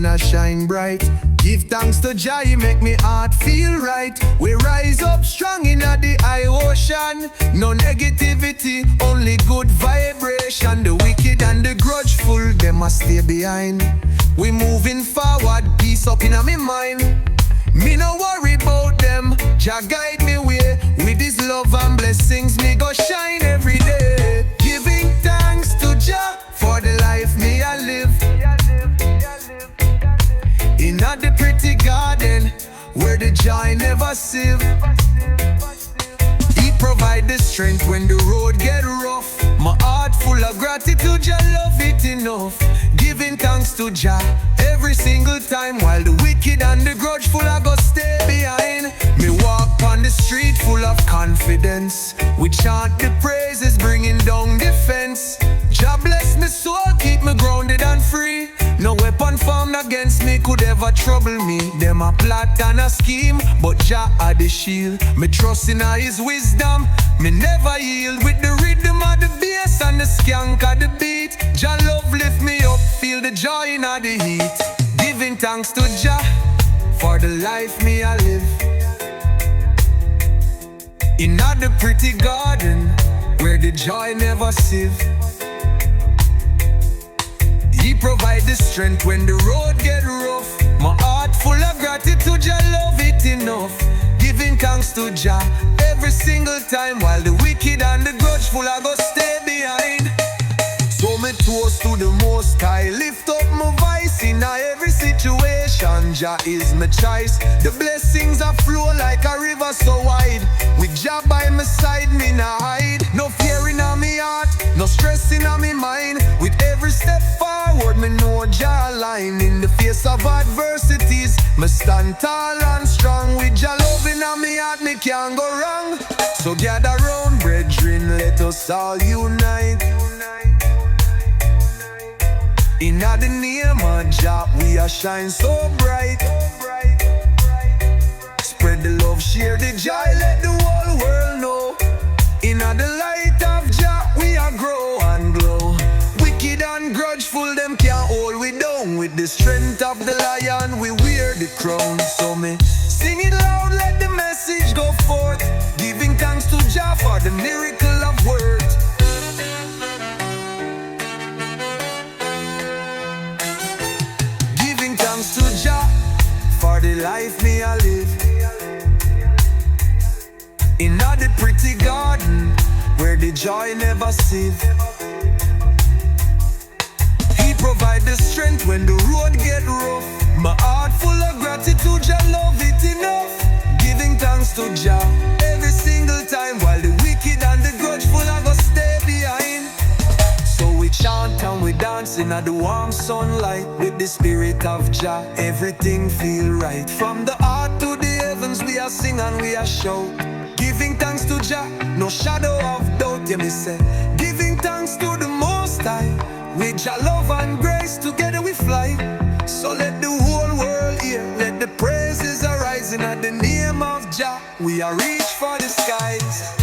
sun a shine bright. Give thanks to Jah, he make me heart feel right. We rise up strong in the high ocean. No negativity, only good vibration. The wicked and the grudgeful, them must stay behind. We moving forward, peace up in my mind. Me no worry about them, Jah guide me way. With his love and blessings, me go shine every day. Giving thanks to Jah for the life me I live. In the pretty garden where the joy never sieve. He provide the strength when the road get rough. My heart full of gratitude, Jah love it enough. Giving thanks to Jah every single time, while the wicked and the grudgeful I go stay behind. Me walk on the street full of confidence. We chant the praises, bringing down defense. Jah bless me soul, keep me grounded and free. No weapon formed against me could ever trouble me. Them a plot and a scheme, but Jah are the shield. Me trust in his wisdom, me never yield. With the rhythm of the bass and the skank of the beat, Jah love lift me up, feel the joy in the heat. Giving thanks to Jah for the life me I live. In the pretty garden where the joy never sieve. He provide the strength when the road get rough. My heart full of gratitude, Jah love it enough. Giving thanks to Jah every single time, while the wicked and the grudgeful I go stay behind. So me toast to the Most High, lift up my voice in every situation. Jah is my choice. The blessings are flow like a river so wide. With Jah by my side, me nah hide. No fear in me heart, no stress in me mind. With every step forward, me know Jah line. In the face of adversities, me stand tall and strong. With Jah love in me heart, me can't go wrong. So gather round, brethren, let us all unite. In the name of Jah, we are shine so bright. Spread the love, share the joy, let the whole world know. In the light of Jah, we are grow and glow. Wicked and grudgeful, them can't hold we down. With the strength of the lion, we wear the crown. So me sing it loud, let the message go forth. Giving thanks to Jah for the miracle of words. Thanks to Jah for the life me I live. In the pretty garden where the joy never sieve. He provide the strength when the road get rough. My heart full of gratitude, Jah love it enough. Giving thanks to Jah every single time, while the wicked and the grudgeful I go stay behind. So we chant and we dance in the warm sunlight. With the spirit of Jah, everything feel right. From the heart to the heavens, we are sing and we are shout. Giving thanks to Jah, no shadow of doubt. Yeah, me say, giving thanks to the Most High. With Jah love and grace, together we fly. So let the whole world hear, let the praises arise. In the name of Jah, we are reach for the skies.